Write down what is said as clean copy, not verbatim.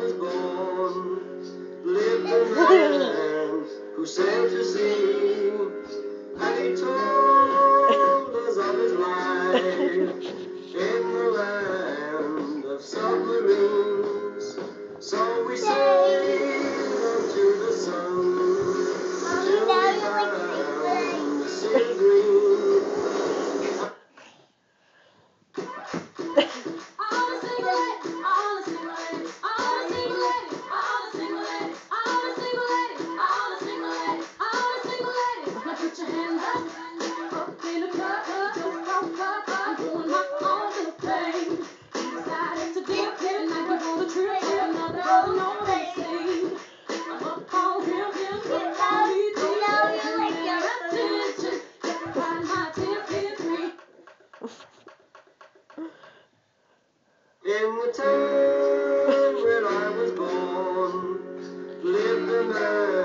was born, lived a man who sailed to sea, and he told us of his life in the land of submarines. So we sailed unto the sun, till we found the sea green. Put your hands up in the club, just walk up, I'm doing my own little thing. Decided to dip it, and I give on the trip, another brother know what they sing. I'm up on him, up on me, and their attention, find my 10-3. In the town where I was born, lived a man